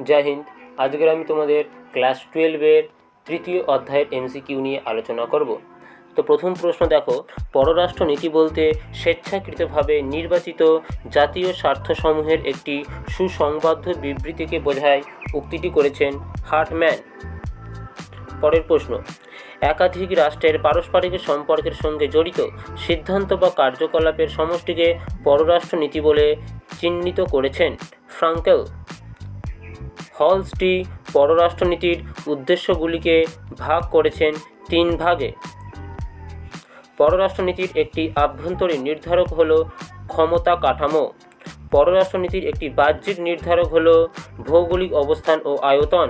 জয় হিন্দ। আজকের আমি তোমাদের ক্লাস 12-এর তৃতীয় অধ্যায়ের এমসিকিউ নিয়ে আলোচনা করব। তো প্রথম প্রশ্ন দেখো, পররাষ্ট্রনীতি বলতে স্বেচ্ছাকৃতভাবে নির্বাচিত জাতীয় স্বার্থসমূহের একটি সুসংবদ্ধ বিবৃতিকে বোঝায়। উক্তিটি করেছেন হার্টম্যান। পরের প্রশ্ন, একাধিক রাষ্ট্রের পারস্পরিক সম্পর্কের সঙ্গে জড়িত সিদ্ধান্ত বা কার্যকলাপের সমষ্টিকে পররাষ্ট্রনীতি বলে চিহ্নিত করেছেন ফ্রাঙ্কেল। হলস্টি পররাষ্ট্রনীতির উদ্দেশ্যগুলিকে ভাগ করেছেন 3 ভাগে। পররাষ্ট্রনীতির একটি আভ্যন্তরীণ নির্ধারক হল ক্ষমতা কাঠামো। পররাষ্ট্রনীতির একটি বাহ্যিক নির্ধারক হল ভৌগোলিক অবস্থান ও আয়তন।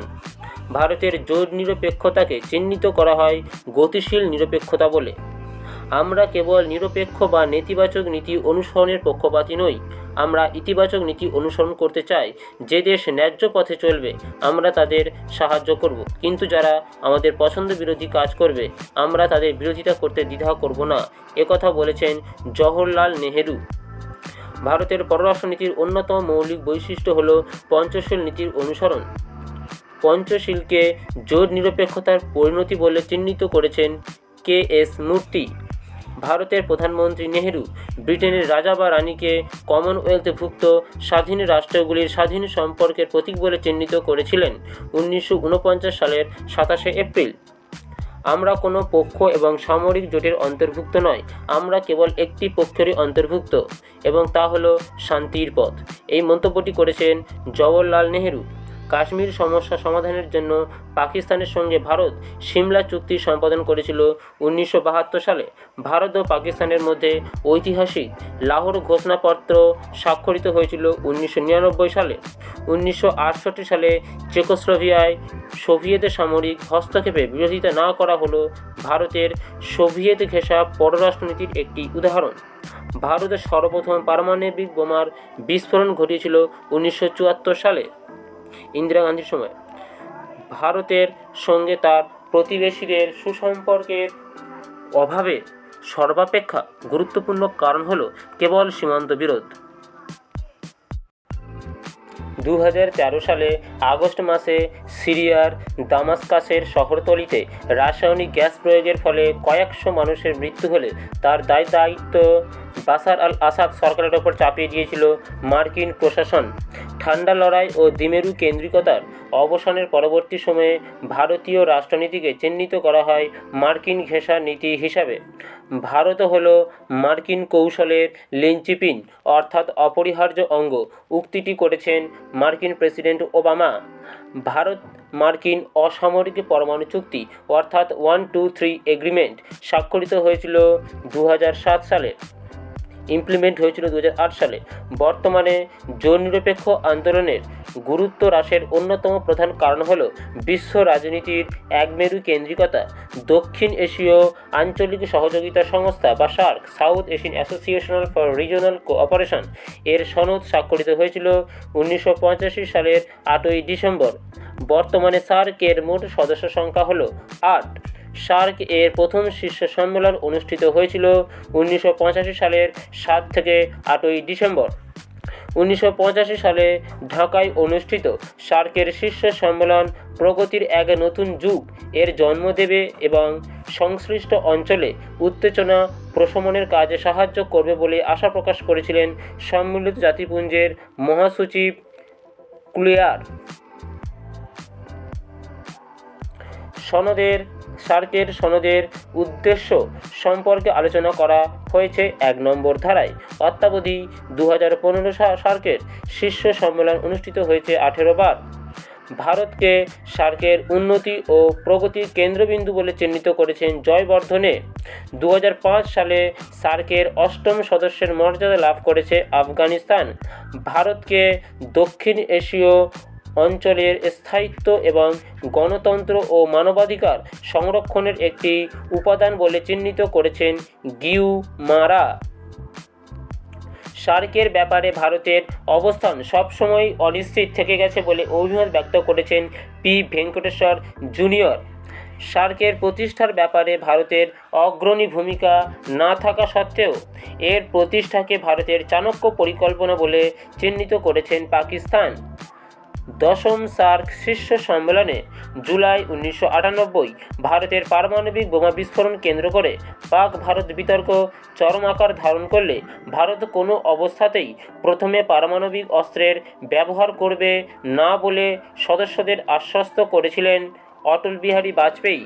ভারতের জোট নিরপেক্ষতাকে চিহ্নিত করা হয় গতিশীল নিরপেক্ষতা বলে। আমরা কেবল নিরপেক্ষ বা নেতিবাচক নীতি অনুসরণের পক্ষপাতী নই, আমরা ইতিবাচক নীতি অনুসরণ করতে চাই। যে দেশ ন্যায্য পথে চলবে আমরা তাদের সাহায্য করব, কিন্তু যারা আমাদের পছন্দ বিরোধী কাজ করবে আমরা তাদের বিরোধিতা করতে দ্বিধা করব না, একথা বলেছেন জওহরলাল নেহেরু। ভারতের পররাষ্ট্রনীতির অন্যতম মৌলিক বৈশিষ্ট্য হল পঞ্চশীল নীতির অনুসরণ। পঞ্চশীলকে জোট নিরপেক্ষতার পরিণতি বলে চিহ্নিত করেছেন কে.এস. মূর্তি। ভারতের প্রধানমন্ত্রী নেহেরু ব্রিটেনের রাজা বা রানীকে কমনওয়েলথভুক্ত স্বাধীন রাষ্ট্রগুলির স্বাধীন সম্পর্কের প্রতীক বলে চিহ্নিত করেছিলেন 1949 সালের 27শে এপ্রিল। আমরা কোনো পক্ষ এবং সামরিক জোটের অন্তর্ভুক্ত নয়, আমরা কেবল একটি পক্ষেরই অন্তর্ভুক্ত এবং তা হলো শান্তির পথ। এই মন্তব্যটি করেছেন জওহরলাল নেহেরু। কাশ্মীর সমস্যা সমাধানের জন্য পাকিস্তানের সঙ্গে ভারত সিমলা চুক্তি সম্পাদন করেছিল 1972 সালে। ভারত ও পাকিস্তানের মধ্যে ঐতিহাসিক লাহোর ঘোষণাপত্র স্বাক্ষরিত হয়েছিল 1999 সালে। 1968 সালে চেকোস্লোভাকিয়ায় সোভিয়েত সামরিক হস্তক্ষেপে বিরোধিতা না করা হলো ভারতের সোভিয়েত ঘেঁষা পররাষ্ট্রনীতির একটি উদাহরণ। ভারতের সর্বপ্রথম পারমাণবিক বোমার বিস্ফোরণ ঘটিয়েছিল 1974 সালে ইন্দিরা গান্ধীর সময়। ভারতের সঙ্গে তার প্রতিবেশীদের সুসম্পর্কের অভাবের সর্বাপেক্ষা গুরুত্বপূর্ণ কারণ হল কেবল সীমান্ত বিরোধ। 2013 সালে আগস্ট মাসে সিরিয়ার দামাস্কাসের শহরতলিতে রাসায়নিক গ্যাস প্রয়োগের ফলে কয়েকশো মানুষের মৃত্যু হলে তার দায়িত্ব বাশার আল আসাদ সরকারের ওপর চাপিয়ে দিয়েছিল মার্কিন প্রশাসন। ঠান্ডা লড়াই ও দ্বিমেরু কেন্দ্রিকতার অবসানের পরবর্তী সময়ে ভারতীয় রাষ্ট্রনীতিকে চিহ্নিত করা হয় মার্কিন ঘেঁষা নীতি হিসাবে। ভারত হল মার্কিন কৌশলের লিঞ্চিপিন অর্থাৎ অপরিহার্য অঙ্গ, উক্তিটি করেছেন মার্কিন প্রেসিডেন্ট ওবামা। ভারত মার্কিন অসামরিক পরমাণু চুক্তি অর্থাৎ 123 এগ্রিমেন্ট স্বাক্ষরিত হয়েছিল 2007 সালে, ইমপ্লিমেন্ট হয়েছিল 2008 সালে। বর্তমানে জোট নিরপেক্ষ আন্দোলনের গুরুত্ব হ্রাসের অন্যতম প্রধান কারণ হল বিশ্ব রাজনীতির একমেরু কেন্দ্রিকতা। দক্ষিণ এশীয় আঞ্চলিক সহযোগিতা সংস্থা বা SAARC, south Asian association for regional cooperation এর সনদ স্বাক্ষরিত হয়েছিল 1985 সালের 8ই ডিসেম্বর। বর্তমানে সার্কের মোট সদস্য সংখ্যা হল 8। সার্ক এর প্রথম শীর্ষ সম্মেলন অনুষ্ঠিত হয়েছিল 1985 সালের 7 থেকে 8ই ডিসেম্বর। 1985 সালে ঢাকায় অনুষ্ঠিত সার্কের শীর্ষ সম্মেলন প্রগতির এক নতুন যুগ এর জন্ম দেবে এবং সংশ্লিষ্ট অঞ্চলে উত্তেজনা প্রশমনের কাজে সাহায্য করবে বলে আশা প্রকাশ করেছিলেন সম্মিলিত জাতিপুঞ্জের মহাসচিব ক্লুয়ার। সার্কের সনদের উদ্দেশ্য সম্পর্কে আলোচনা করা হয়েছে 1 নম্বর ধারায়। অদ্যাবধি 2015 সার্কের শীর্ষ সম্মেলন অনুষ্ঠিত হয়েছে 18 বার। ভারতকে সার্কের উন্নতি ও প্রগতির কেন্দ্রবিন্দু বলে চিহ্নিত করেছেন জয়বর্ধনে। 2005 সালে সার্কের 8ম সদস্যের মর্যাদা লাভ করেছে আফগানিস্তান। ভারতকে দক্ষিণ এশীয় অঞ্চলের স্থায়িত্ব এবং গণতন্ত্র ও মানবাধিকার সংরক্ষণের একটি উপাদান বলে চিহ্নিত করেছেন গিউমারা। সার্কের ব্যাপারে ভারতের অবস্থান সবসময় অনিশ্চিত থেকে গেছে বলে অভিমত ব্যক্ত করেছেন পি ভেঙ্কটেশ্বর জুনিয়র। সার্কের প্রতিষ্ঠার ব্যাপারে ভারতের অগ্রণী ভূমিকা না থাকা সত্ত্বেও এর প্রতিষ্ঠাকে ভারতের চাণক্য পরিকল্পনা বলে চিহ্নিত করেছেন পাকিস্তান। দশম সার্ক শীর্ষ সম্মেলনে জুলাই 1998 ভারতের পারমাণবিক বোমা বিস্ফোরণ কেন্দ্র করে পাক ভারত বিতর্ক চরম আকার ধারণ করলে ভারত কোনো অবস্থাতেই প্রথমে পারমাণবিক অস্ত্রের ব্যবহার করবে না বলে সদস্যদের আশ্বস্ত করেছিলেন অটল বিহারী বাজপেয়ী।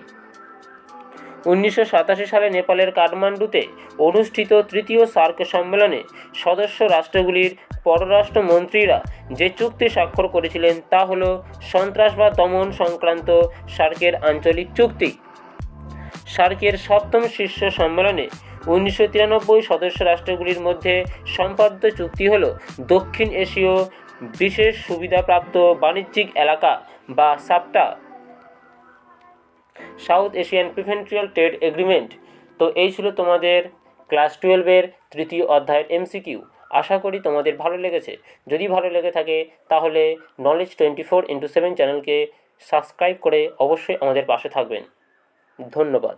1987 সালে নেপালের কাঠমান্ডুতে অনুষ্ঠিত তৃতীয় সার্ক সম্মেলনে সদস্য রাষ্ট্রগুলির পররাষ্ট্রমন্ত্রীরা যে চুক্তি স্বাক্ষর করেছিলেন তা হল সন্ত্রাসবাদ দমন সংক্রান্ত সার্কের আঞ্চলিক চুক্তি। সার্কের সপ্তম শীর্ষ সম্মেলনে 1993 সদস্য রাষ্ট্রগুলির মধ্যে সম্পাদ্য চুক্তি হল দক্ষিণ এশীয় বিশেষ সুবিধাপ্রাপ্ত বাণিজ্যিক এলাকা বা সাপটা, south Asian preferential trade agreement. তো এই ছিল তোমাদের ক্লাস 12-এর তৃতীয় অধ্যায়ের MCQ। আশা করি তোমাদের ভালো লেগেছে। যদি ভালো লেগে থাকে তাহলে নলেজ 24x7 চ্যানেলকে সাবস্ক্রাইব করে অবশ্যই আমাদের পাশে থাকবেন। ধন্যবাদ।